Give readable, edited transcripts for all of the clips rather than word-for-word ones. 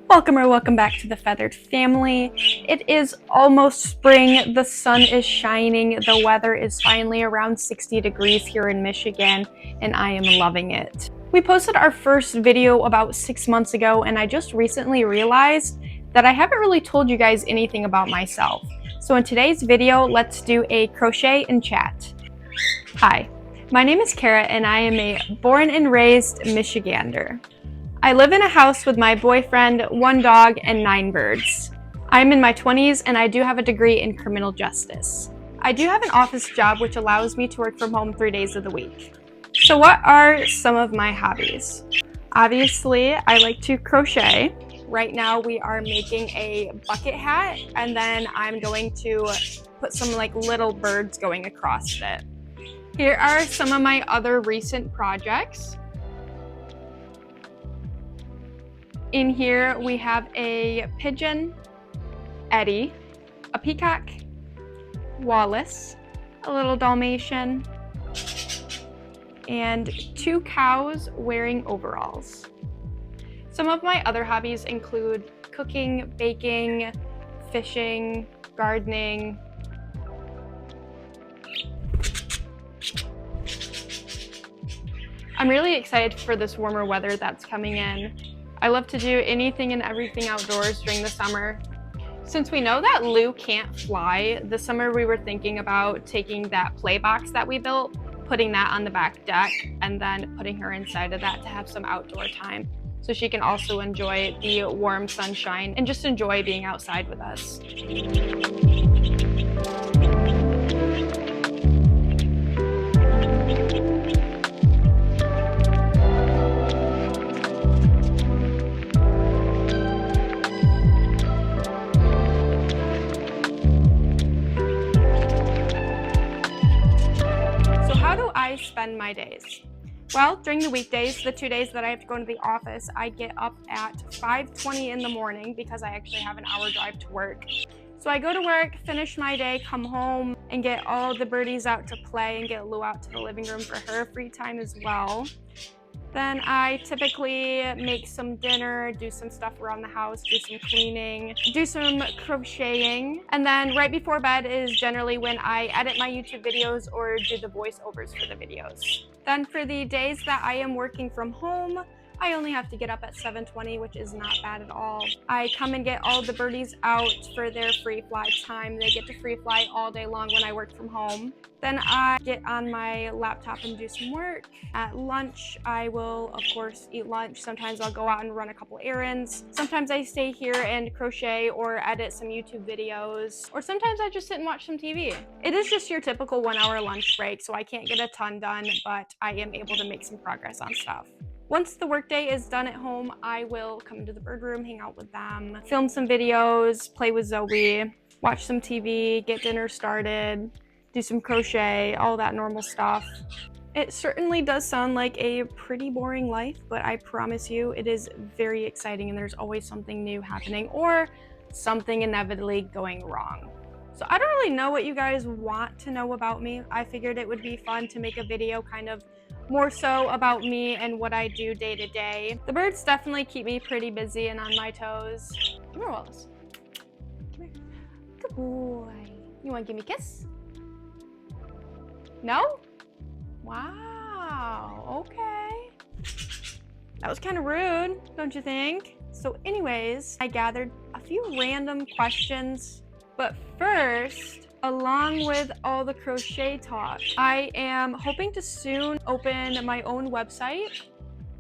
Welcome or welcome back to the Feathered Family. It is almost spring, the sun is shining, the weather is finally around 60 degrees here in Michigan, and I am loving it. We posted our first video about 6 months ago, and I just recently realized that I haven't really told you guys anything about myself. So in today's video, let's do a crochet and chat. Hi, my name is Kara, and I am a born and raised Michigander. I live in a house with my boyfriend, 1 dog, and 9 birds. I'm in my 20s and I do have a degree in criminal justice. I do have an office job which allows me to work from home 3 days of the week. So what are some of my hobbies? Obviously, I like to crochet. Right now we are making a bucket hat, and then I'm going to put some little birds going across it. Here are some of my other recent projects. In here, we have a pigeon, Eddie, a peacock, Wallace, a little Dalmatian, and 2 cows wearing overalls. Some of my other hobbies include cooking, baking, fishing, gardening. I'm really excited for this warmer weather that's coming in. I love to do anything and everything outdoors during the summer. Since we know that Lou can't fly, this summer we were thinking about taking that play box that we built, putting that on the back deck, and then putting her inside of that to have some outdoor time, so she can also enjoy the warm sunshine and just enjoy being outside with us. I spend my days? Well, during the weekdays, the 2 days that I have to go into the office, I get up at 5:20 in the morning because I actually have an hour drive to work. So I go to work, finish my day, come home, and get all the birdies out to play and get Lou out to the living room for her free time as well. Then I typically make some dinner, do some stuff around the house, do some cleaning, do some crocheting. And then right before bed is generally when I edit my YouTube videos or do the voiceovers for the videos. Then for the days that I am working from home, I only have to get up at 7:20, which is not bad at all. I come and get all the birdies out for their free fly time. They get to free fly all day long when I work from home. Then I get on my laptop and do some work. At lunch, I will, of course, eat lunch. Sometimes I'll go out and run a couple errands. Sometimes I stay here and crochet or edit some YouTube videos. Or sometimes I just sit and watch some TV. It is just your typical 1-hour lunch break, so I can't get a ton done, but I am able to make some progress on stuff. Once the workday is done at home, I will come into the bird room, hang out with them, film some videos, play with Zoe, watch some TV, get dinner started, do some crochet, all that normal stuff. It certainly does sound like a pretty boring life, but I promise you it is very exciting and there's always something new happening or something inevitably going wrong. So I don't really know what you guys want to know about me. I figured it would be fun to make a video kind of more so about me and what I do day to day. The birds definitely keep me pretty busy and on my toes. Come here, Wallace. Come here. Good boy. You want to give me a kiss? No? Wow, okay. That was kind of rude, don't you think? So anyways, I gathered a few random questions, but first, along with all the crochet talk, I am hoping to soon open my own website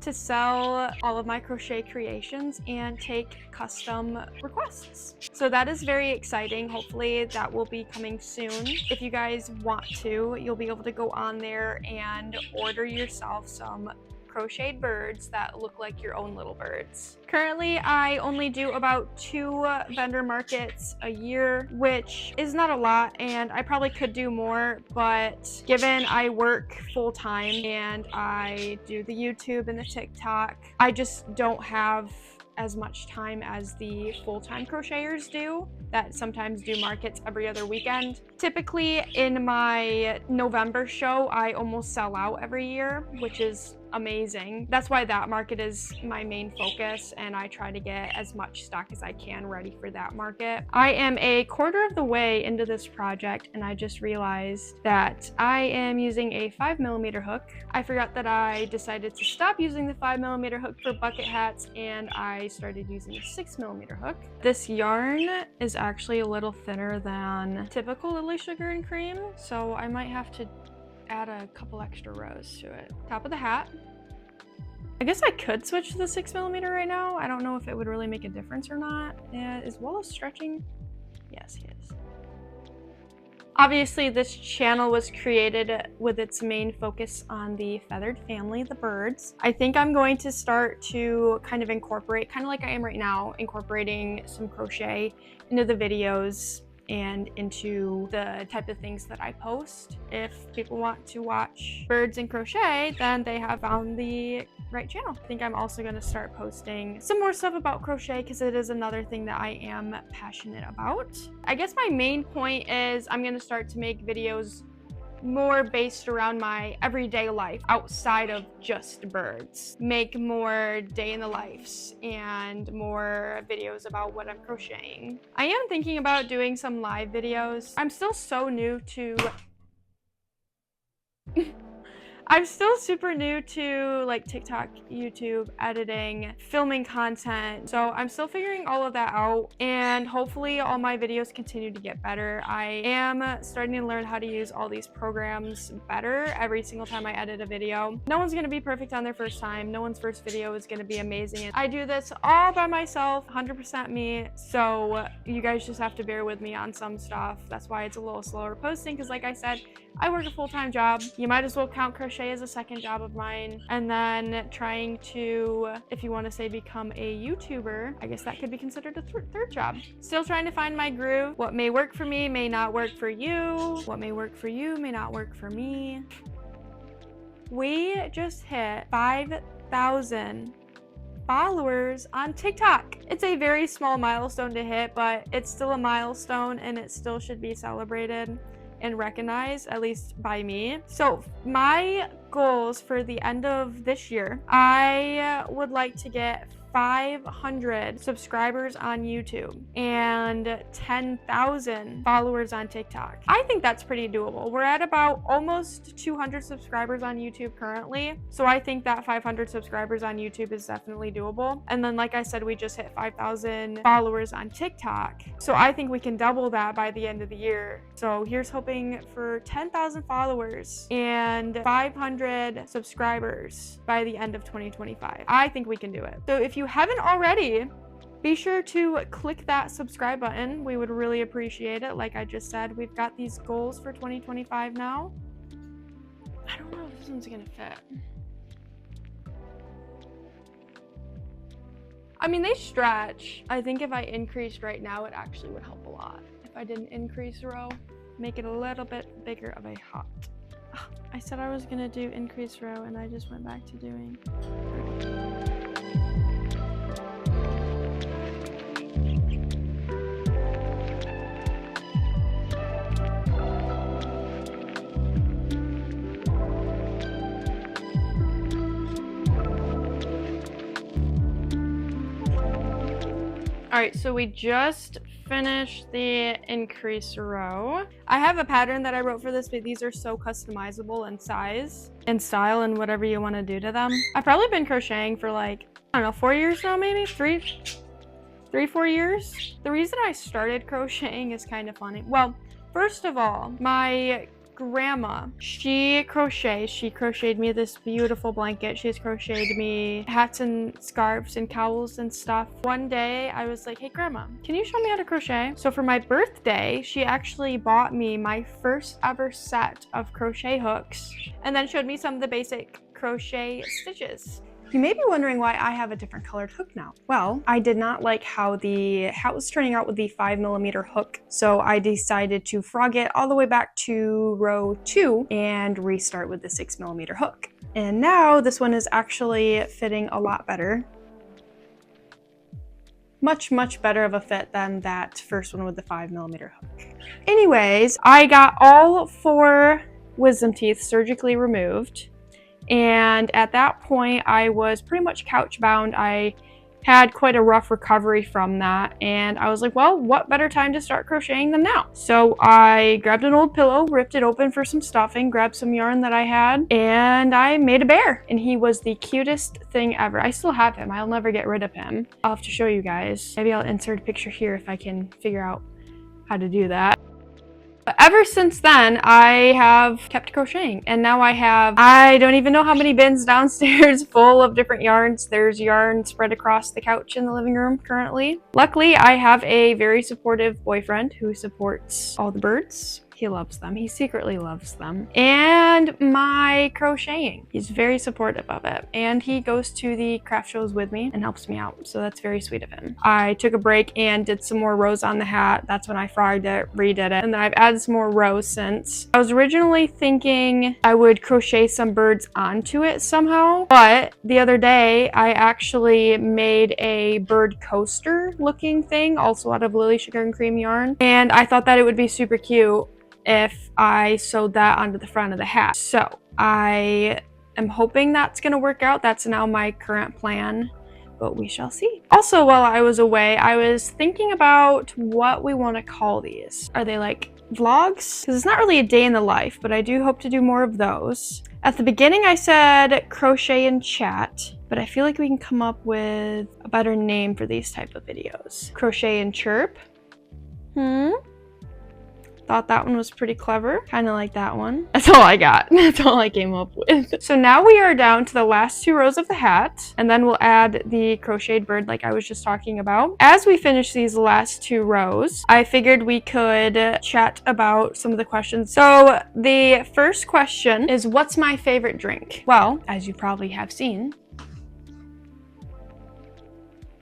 to sell all of my crochet creations and take custom requests. So that is very exciting. Hopefully that will be coming soon. If you guys want to, you'll be able to go on there and order yourself some crocheted birds that look like your own little birds. Currently, I only do about 2 vendor markets a year, which is not a lot, and I probably could do more, but given I work full-time and I do the YouTube and the TikTok, I just don't have as much time as the full-time crocheters do that sometimes do markets every other weekend. Typically in my November show, I almost sell out every year, which is amazing. That's why that market is my main focus, and I try to get as much stock as I can ready for that market. I am a quarter of the way into this project, and I just realized that I am using a 5mm hook. I forgot that I decided to stop using the 5mm hook for bucket hats, and I started using a 6mm hook. This yarn is actually a little thinner than typical Lily Sugar and Cream, so I might have to add a couple extra rows to it. Top of the hat. I guess I could switch to the 6mm right now. I don't know if it would really make a difference or not. Is Wallace stretching? Yes, he is. Obviously, this channel was created with its main focus on the feathered family, the birds. I think I'm going to start to kind of incorporate, kind of like I am right now, incorporating some crochet into the videos and into the type of things that I post. If people want to watch birds and crochet, then they have found the right channel. I think I'm also going to start posting some more stuff about crochet because it is another thing that I am passionate about. I guess my main point is I'm going to start to make videos more based around my everyday life outside of just birds. Make more day in the lives and more videos about what I'm crocheting. I am thinking about doing some live videos. I'm still so new to I'm still super new to like TikTok, YouTube, editing, filming content. So I'm still figuring all of that out, and hopefully all my videos continue to get better. I am starting to learn how to use all these programs better every single time I edit a video. No one's gonna be perfect on their first time. No one's first video is gonna be amazing. I do this all by myself, 100% me. So you guys just have to bear with me on some stuff. That's why it's a little slower posting, because like I said, I work a full-time job. You might as well count crochet as a second job of mine. And then trying to, if you want to say become a YouTuber, I guess that could be considered a third job. Still trying to find my groove. What may work for me may not work for you. What may work for you may not work for me. We just hit 5,000 followers on TikTok. It's a very small milestone to hit, but it's still a milestone and it still should be celebrated and recognized, at least by me. So my goals for the end of this year, I would like to get 500 subscribers on YouTube and 10,000 followers on TikTok. I think that's pretty doable. We're at about almost 200 subscribers on YouTube currently. So I think that 500 subscribers on YouTube is definitely doable. And then, like I said, we just hit 5,000 followers on TikTok. So I think we can double that by the end of the year. So here's hoping for 10,000 followers and 500 subscribers by the end of 2025. I think we can do it. So if you haven't already, be sure to click that subscribe button. We would really appreciate it. Like I just said, we've got these goals for 2025 now. I don't know if this one's gonna fit. I mean, they stretch. I think if I increased right now, it actually would help a lot. If I didn't increase row, make it a little bit bigger of a hat. I said I was gonna do increase row and I just went back to doing. All right, so we just finished the increase row. I have a pattern that I wrote for this, but these are so customizable in size and style and whatever you want to do to them. I've probably been crocheting for like, I don't know, 4 years now, maybe 4 years. The reason I started crocheting is kind of funny. Well, first of all, my grandma, she crocheted me this beautiful blanket. She's crocheted me hats and scarves and cowls and stuff. One day I was like, hey grandma, can you show me how to crochet? So for my birthday, she actually bought me my first ever set of crochet hooks and then showed me some of the basic crochet stitches. You may be wondering why I have a different colored hook now. Well, I did not like how the hat was turning out with the 5mm hook, so I decided to frog it all the way back to row 2 and restart with the 6mm hook. And now this one is actually fitting a lot better. Much better of a fit than that first one with the 5mm hook. Anyways, I got all 4 wisdom teeth surgically removed. And at that point, I was pretty much couch bound. I had quite a rough recovery from that, and I was like, well, what better time to start crocheting than now? So I grabbed an old pillow, ripped it open for some stuffing, grabbed some yarn that I had, and I made a bear. And he was the cutest thing ever. I still have him. I'll never get rid of him. I'll have to show you guys. Maybe I'll insert a picture here if I can figure out how to do that. But ever since then, I have kept crocheting, and now I don't even know how many bins downstairs full of different yarns. There's yarn spread across the couch in the living room currently. Luckily, I have a very supportive boyfriend who supports all the birds. He loves them. He secretly loves them. And my crocheting. He's very supportive of it. And he goes to the craft shows with me and helps me out. So that's very sweet of him. I took a break and did some more rows on the hat. That's when I frogged it, redid it. And then I've added some more rows since. I was originally thinking I would crochet some birds onto it somehow. But the other day, I actually made a bird coaster looking thing, also out of Lily Sugar and Cream yarn. And I thought that it would be super cute if I sewed that onto the front of the hat. So I am hoping that's gonna work out. That's now my current plan, but we shall see. Also, while I was away, I was thinking about what we want to call these. Are they like vlogs? Because it's not really a day in the life, but I do hope to do more of those. At the beginning, I said crochet and chat, but I feel like we can come up with a better name for these type of videos. Crochet and chirp. Thought that one was pretty clever. Kind of like that one. That's all I got. That's all I came up with. So now we are down to the last 2 rows of the hat, and then we'll add the crocheted bird like I was just talking about. As we finish these last 2 rows, I figured we could chat about some of the questions. So the first question is, what's my favorite drink? Well, as you probably have seen,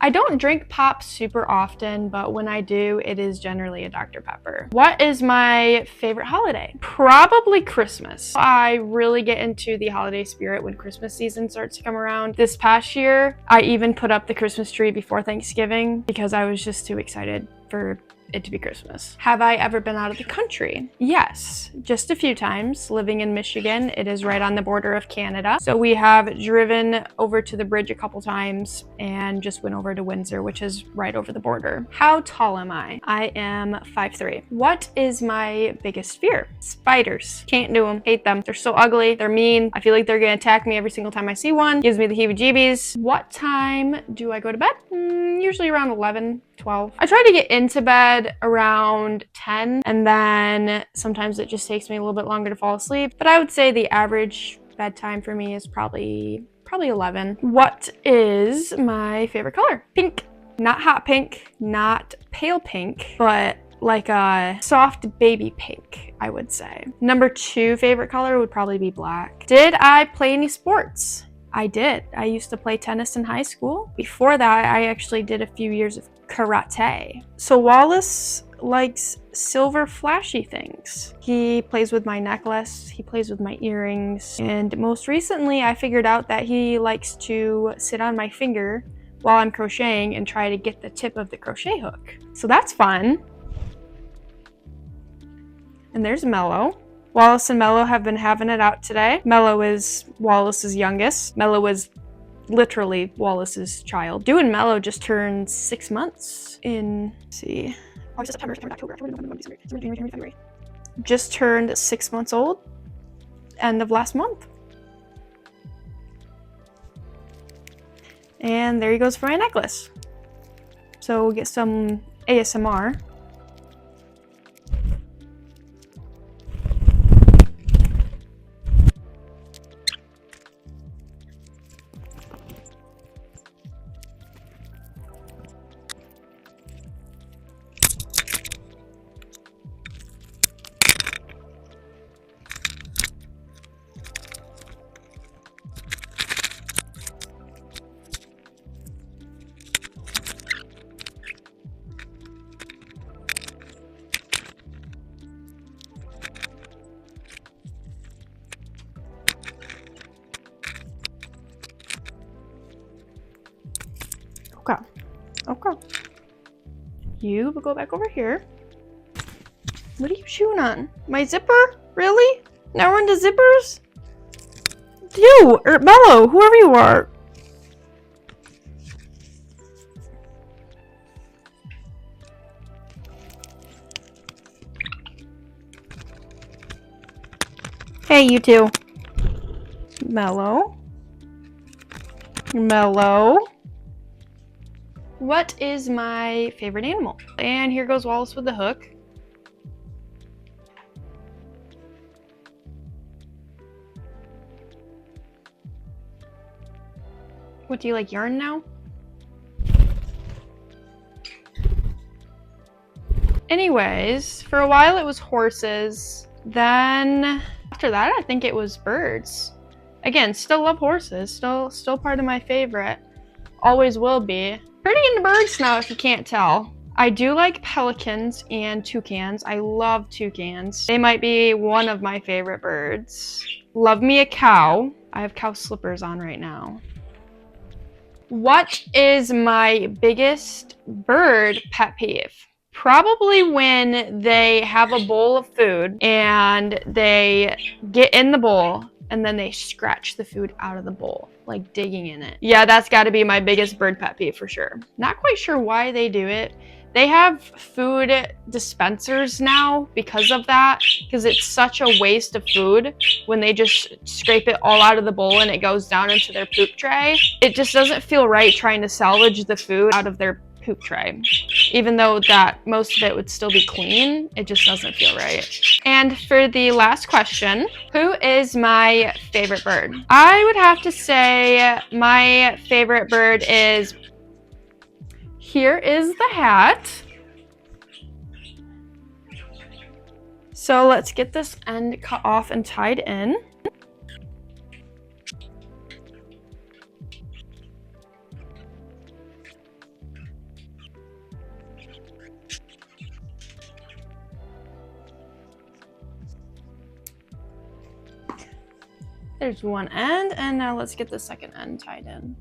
I don't drink pop super often, but when I do, it is generally a Dr. Pepper. What is my favorite holiday? Probably Christmas. I really get into the holiday spirit when Christmas season starts to come around. This past year, I even put up the Christmas tree before Thanksgiving because I was just too excited for it to be Christmas. Have I ever been out of the country? Yes, just a few times. Living in Michigan, it is right on the border of Canada. So we have driven over to the bridge a couple times and just went over to Windsor, which is right over the border. How tall am I? I am 5'3". What is my biggest fear? Spiders. Can't do them. Hate them. They're so ugly. They're mean. I feel like they're gonna attack me every single time I see one. Gives me the heebie-jeebies. What time do I go to bed? Usually around 11, 12. I try to get into bed around 10, and then sometimes it just takes me a little bit longer to fall asleep. But I would say the average bedtime for me is probably 11. What is my favorite color? Pink. Not hot pink, not pale pink, but like a soft baby pink, I would say. Number 2 favorite color would probably be black. Did I play any sports? I did. I used to play tennis in high school. Before that, I actually did a few years of karate. So Wallace likes silver flashy things. He plays with my necklace, he plays with my earrings, and most recently I figured out that he likes to sit on my finger while I'm crocheting and try to get the tip of the crochet hook. So that's fun. And there's Mello. Wallace and Mello have been having it out today. Mello is Wallace's youngest. Mello is literally Wallace's child. Dew and Mello just turned 6 months in, let's see, August, September, October, November, December, January, February. Just turned 6 months old, end of last month. And there he goes for my necklace. So we'll get some ASMR. Okay. You go back over here. What are you chewing on? My zipper? Really? Now we're into zippers? You, or Mellow, whoever you are. Hey, you two. Mellow. Mellow. What is my favorite animal? And here goes Wallace with the hook. What, do you like yarn now? Anyways, for a while it was horses. Then after that, I think it was birds. Again, still love horses. Still part of my favorite. Always will be. Pretty into birds now, if you can't tell. I do like pelicans and toucans. I love toucans. They might be one of my favorite birds. Love me a cow. I have cow slippers on right now. What is my biggest bird pet peeve? Probably when they have a bowl of food and they get in the bowl and then they scratch the food out of the bowl, like digging in it. Yeah, that's got to be my biggest bird pet peeve for sure. Not quite sure why they do it. They have food dispensers now because of that, because it's such a waste of food when they just scrape it all out of the bowl and it goes down into their poop tray. It just doesn't feel right trying to salvage the food out of their poop tray. Even though that most of it would still be clean, it just doesn't feel right. And for the last question, who is my favorite bird? I would have to say my favorite bird is, here is the hat. So let's get this end cut off and tied in. There's one end, and now let's get the second end tied in.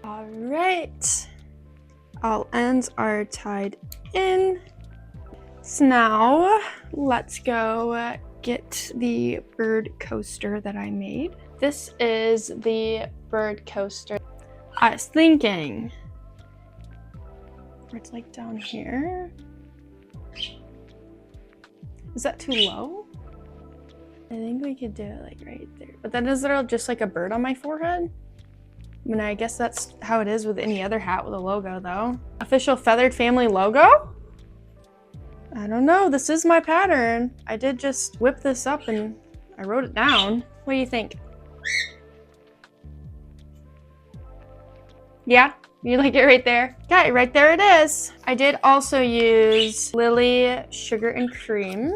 All right, all ends are tied in. So now let's go get the bird coaster that I made. This is the bird coaster. I was thinking, it's like down here. Is that too low? I think we could do it like right there. But then is there just like a bird on my forehead? I mean, I guess that's how it is with any other hat with a logo though. Official feathered family logo? I don't know, this is my pattern. I did just whip this up and I wrote it down. What do you think? Yeah? You like it right there? Okay, right there it is. I did also use Lily Sugar and Cream.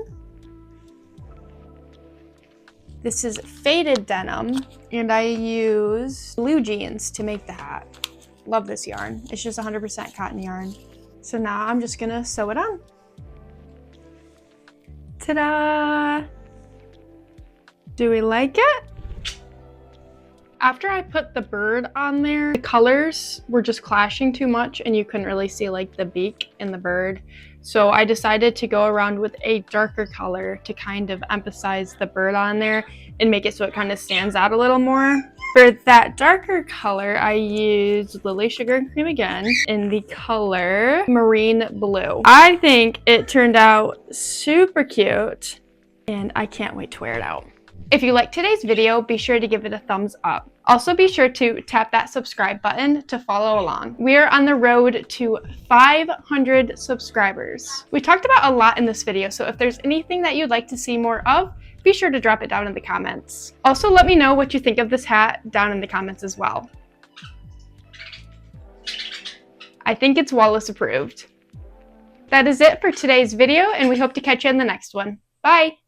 This is faded denim, and I used blue jeans to make the hat. Love this yarn. It's just 100% cotton yarn. So now I'm just gonna sew it on. Ta-da! Do we like it? After I put the bird on there, the colors were just clashing too much and you couldn't really see like the beak and the bird. So I decided to go around with a darker color to kind of emphasize the bird on there and make it so it kind of stands out a little more. For that darker color, I used Lily Sugar and Cream again in the color Marine Blue. I think it turned out super cute and I can't wait to wear it out. If you liked today's video, be sure to give it a thumbs up. Also be sure to tap that subscribe button to follow along. We are on the road to 500 subscribers. We talked about a lot in this video, so if there's anything that you'd like to see more of, be sure to drop it down in the comments. Also, let me know what you think of this hat down in the comments as well. I think it's Wallace approved. That is it for today's video, and we hope to catch you in the next one. Bye!